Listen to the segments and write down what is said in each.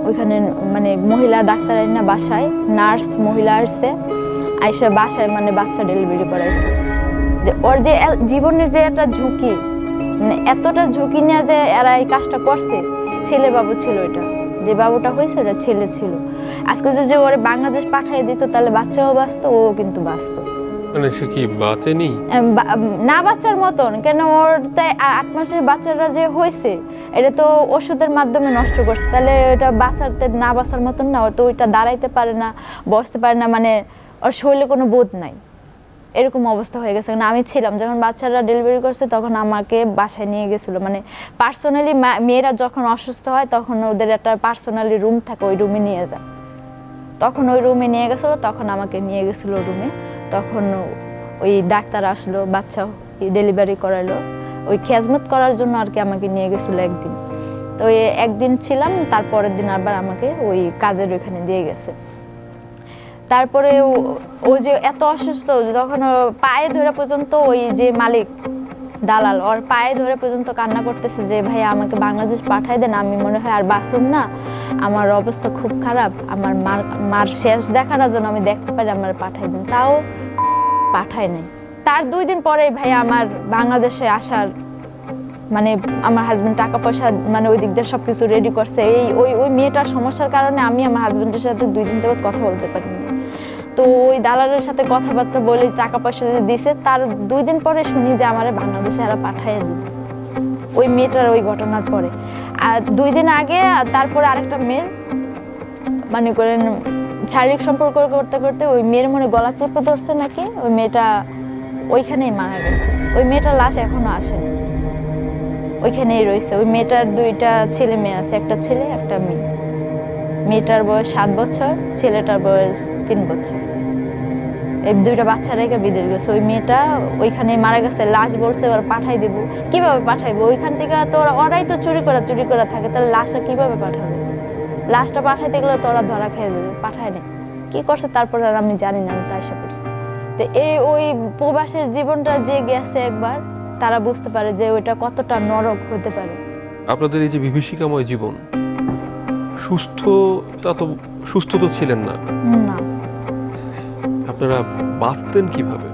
ওইখানে মানে মহিলা ডাক্তার না বাসায় নার্স মহিলা আসছে আইসা বাসায় মানে বাচ্চা ডেলিভারি করাইছে। যে ওর যে জীবনের যে একটা ঝুঁকি মানে এতটা ঝুঁকি নিয়ে যে এরা এই কাজটা করছে, ছেলে বাবু ছিল, এটা যে বাবুটা হয়েছে ওটা ছেলে ছিল। আজকে যদি ওরে বাংলাদেশ পাঠিয়ে দিত তাহলে বাচ্চাও বাঁচত, ও কিন্তু বাঁচত। মানে সে কি বাঁচেনি? না বাচ্চার মতন কেন, ওর তাই 8 মাসের বাচ্চারা যে হয়েছে এটা তো ওষুধের মাধ্যমে নষ্ট করছে, তাহলে এটা বাঁচাতে না বাঁচার মতন না। ও তো ওইটা দাঁড়াইতে পারে না, বসতে পারে না, মানে ওর শরীরে কোনো বোধ নাই, এরকম অবস্থা হয়ে গেছে। আমি ছিলাম যখন বাচ্চারা ডেলিভারি করছে তখন আমাকে বাসায় নিয়ে গেছিলো, মানে পার্সোনালি মেয়েরা যখন অসুস্থ হয় তখন ওদের একটা পার্সোনালি রুম থাকে, ওই রুমে নিয়ে যায়। তখন ওই রুমে নিয়ে গেছিলো, তখন আমাকে নিয়ে গেছিলো রুমে। তখন ওই ডাক্তার আসলো, বাচ্চা ডেলিভারি করালো, ওই খেজমত করার জন্য আর কি আমাকে নিয়ে গেছিলো একদিন। তো ওই একদিন ছিলাম, তারপরের দিন আবার আমাকে ওই কাজের ওইখানে দিয়ে গেছে। তারপরে ও যে এত অসুস্থ, যখন পায়ে ধরে পর্যন্ত ওই যে মালিক দালাল ওর পায়ে ধরে পর্যন্ত কান্না করতেছে যে ভাই আমাকে বাংলাদেশ পাঠাই দেন, আমি মনে হয় আর বাঁচুম না, আমার অবস্থা খুব খারাপ, আমার মার শেষ দেখার জন্য আমি দেখতে পারি, আমার পাঠাই দেন। তাও পাঠায় নাই। তার 2 দিন পরে ভাই আমার বাংলাদেশে আসার মানে আমার হাজবেন্ড টাকা পয়সা মানে ওই দিক দিয়ে সবকিছু রেডি করছে। ওই মেয়েটার সমস্যার কারণে আমি আমার হাজবেন্ডের সাথে 2 দিন যাবত কথা বলতে পারিনি। তো ওই দালালের সাথে কথাবার্তা বলে টাকা পয়সা যে দিছে, তার 2 দিন পরে শুনি যে আমারে বাংলাদেশে এরা পাঠিয়ে দিল ওই মেয়েটার ওই ঘটনার পরে। আর 2 দিন আগে তারপরে আরেকটা মেয়ের মানে করেন শারীরিক সম্পর্ক করতে করতে ওই মেয়ের মনে গলা চেপে ধরছে নাকি, ওই মেয়েটা ওইখানেই মারা গেছে। ওই মেয়েটার লাশ এখনো আসেনি, ওইখানেই রয়েছে। ওই মেয়েটার 2টা ছেলে মেয়ে আছে, একটা ছেলে একটা মেয়ে। মেয়েটার বয়স 7 বছর, ছেলেটার বয়স 3 বছর। এই 2টা বাচ্চা রেখে বিদেশ গেছে। ওই মেয়েটা ওইখানে মারা গেছে, লাশ বলছে ওরা পাঠাই দেবো। কিভাবে পাঠাইবো? ওইখান থেকে তো ওরাই তো চুরি করা থাকে, তাহলে লাশটা কিভাবে পাঠাবে? লাশটা পাঠাইতে গেলে তো ওরা ধরা খেয়ে যাবে, পাঠায় না। কি করছে তারপর আর আমি জানি না, আমি তো আশা করছি। তো ওই প্রবাসের জীবনটা যে গেছে একবার, তারা বুঝতে পারে যে ওইটা কতটা নরক হতে পারে। আপনাদের এই যে বিভীষিকাময় জীবন, সুস্থ তো ছিলেন না। না, আপনারা বাঁচতেন কিভাবে?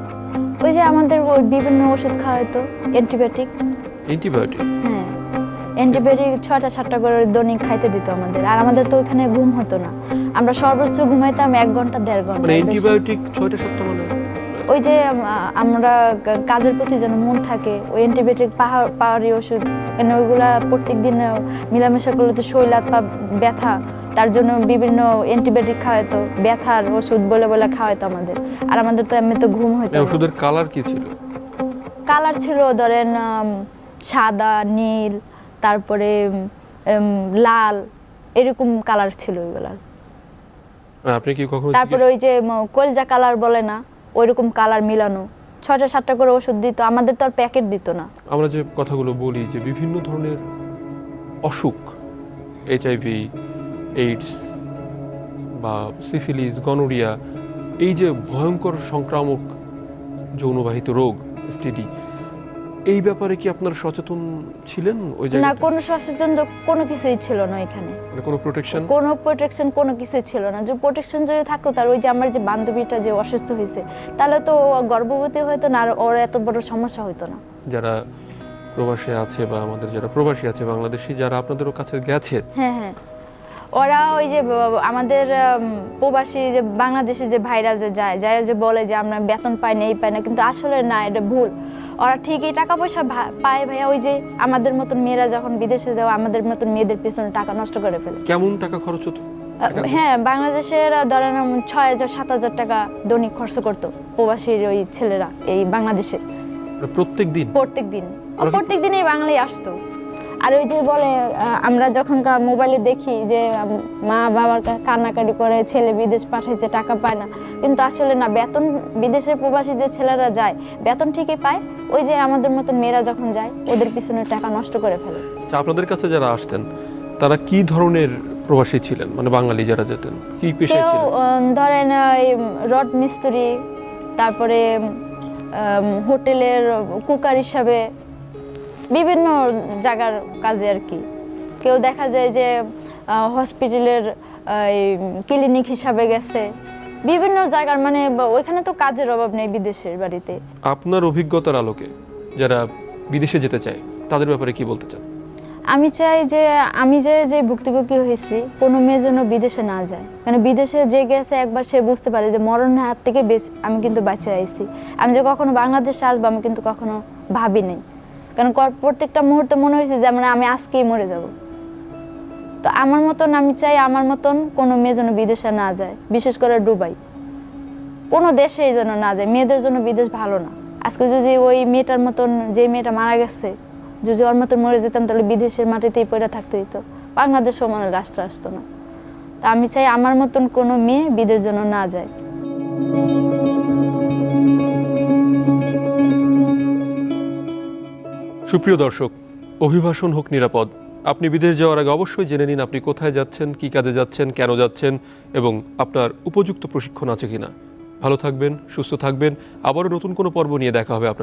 ওই যে আমাদের বিভিন্ন ওষুধ খাওয়াইতো, অ্যান্টিবায়োটিক। হ্যাঁ, অ্যান্টিবায়োটিক 6টা 7টা করে দৈনিক খাইতে দিত আমাদের। আর আমাদের তো ওইখানে ঘুম হতো না, আমরা সর্বোচ্চ ঘুমাইতাম 1 ঘন্টা 1.5 ঘন্টা। মানে অ্যান্টিবায়োটিক 6টা 7টা মানে ওই যে আমরা কাজের প্রতি যেন মন থাকে, ওই অ্যান্টিবায়োটিক পাহাড়ি ওষুধ, কেন ওইগুলা প্রত্যেক দিন মেলামেশা করলে তো শরীর হাত পা ব্যথা, তার জন্য বিভিন্ন অ্যান্টিবায়োটিক খাওয়াইতো, ব্যথার ওষুধ বলে বলে খাওয়াইতো আমাদের। আর আমাদের তো এমনি তো ঘুম হইতো। ওষুধের কালার কি ছিল? কালার ছিল ধরেন সাদা, নীল, তারপরে লাল, এরকম কালার ছিল ওইগুলার। আপনি কি কখনো তারপরে ওই যে কলজা কালার বলে না, ওইরকম কালার মিলানো 6টা 7টা করে ওষুধ দিত, আমাদের তো আর প্যাকেট দিত না। আমরা যে কথাগুলো বলি যে বিভিন্ন ধরনের অসুখ, HIV, এইডস বা সিফিলিস, গনোরিয়া, এই যে ভয়ঙ্কর সংক্রামক যৌনবাহিত রোগ STD, এই ব্যাপারে কি আপনারা সচেতন ছিলেন ওই জায়গায়? না, কোনো সচেতন কোনো কিছুই ছিল না এখানে, কোনো প্রোটেকশন কোনো কিছুই ছিল না। যে প্রোটেকশন যদি থাকতো, তার ওই যে আমার যে বান্ধবীটা যে অসুস্থ হয়েছে, তাহলে তো গর্ভবতী হইতো না, আর ওর এত বড় সমস্যা হইতো না। যারা প্রবাসী আছে বা আমাদের যারা প্রবাসী আছে বাংলাদেশি, যারা আপনাদের কাছে গেছে, হ্যাঁ, ওরা ওই যে আমাদের প্রবাসী যে বাংলাদেশে যে ভাইরা যে যায় যে বলে যে আমরা বেতন পাই না, এই পাই না, কিন্তু আসলে না, এটা ভুল। ওরা ঠিকই টাকা পয়সা পায় ভাইয়া, ওই যে আমাদের মতন মেয়েরা যখন বিদেশে যাও, আমাদের মতন মেয়েদের পেছনে টাকা নষ্ট করে ফেলে। কেমন টাকা খরচ হতো? হ্যাঁ, বাংলাদেশের ধরেন 6,000-7,000 টাকা দৈনিক খরচ করতো প্রবাসীর ওই ছেলেরা এই বাংলাদেশে প্রত্যেক দিন এই বাংলায় আসতো। আর ওই যে বলে আমরা যখন মোবাইলে দেখি যে মা বাবার কান্নাকাটি করে ছেলে বিদেশ পাঠাইছে, টাকা পায় না, কিন্তু আসলে না, বেতন বিদেশে প্রবাসী যে ছেলেরা যায় বেতন ঠিকই পায়, ওই যে আমাদের মতন মেয়েরা যখন যায় ওদের পিছনে টাকা নষ্ট করে ফেলে। আপনাদের কাছে যারা আসতেন তারা কি ধরনের প্রবাসী ছিলেন, মানে বাঙালি যারা যেতেন কি পেশায় ছিলেন? ধরেন রড মিস্ত্রি, তারপরে হোটেলের কুকার হিসাবে, বিভিন্ন জায়গার কাজে আর কি। কেউ দেখা যায় যে হসপিটালের ক্লিনিক হিসাবে গেছে, বিভিন্ন জায়গার, মানে ওইখানে তো কাজের অভাব নেই বিদেশের বাড়িতে। আপনার অভিজ্ঞতার আলোকে যারা বিদেশে যেতে চায় তাদের ব্যাপারে কি বলতে চান? আমি চাই যে আমি যে ভুক্তভোগী হয়েছি, কোনো মেয়ে যেন বিদেশে না যায়। কারণ বিদেশে যে গেছে একবার সে বুঝতে পারে যে মরণের হাত থেকে আমি কিন্তু বেঁচে আইছি। আমি যে কখনো বাংলাদেশে আসবো আমি কিন্তু কখনো ভাবি নাই, কারণ প্রত্যেকটা মুহূর্তে মনে হয়েছে যে আমি আজকেই মরে যাব। তো আমার মতন, আমি চাই আমার মতন কোনো মেয়ে যেন বিদেশে না যায়, বিশেষ করে দুবাই, কোনো দেশেই যেন না যায়। মেয়েদের জন্য বিদেশ ভালো না। আজকে যদি ওই মেয়েটার মতন, যে মেয়েটা মারা গেছে, যদি ওর মতন মরে যেতাম তাহলে বিদেশের মাটিতেই পড়ে থাকতে হইতো, বাংলাদেশ সমান রাষ্ট্র আসতো না। তা আমি চাই আমার মতন কোনো মেয়ে বিদেশ যেন না যায়। সুপ্রিয় দর্শক, অভিবাসন হোক নিরাপদ। আপনি বিদেশ যাওয়ার আগে অবশ্যই জেনে নিন আপনি কোথায় যাচ্ছেন, কী কাজে যাচ্ছেন, কেন যাচ্ছেন এবং আপনার উপযুক্ত প্রশিক্ষণ আছে কিনা। ভালো থাকবেন, সুস্থ থাকবেন। আবারও নতুন কোনো পর্ব নিয়ে দেখা হবে আপনাদের।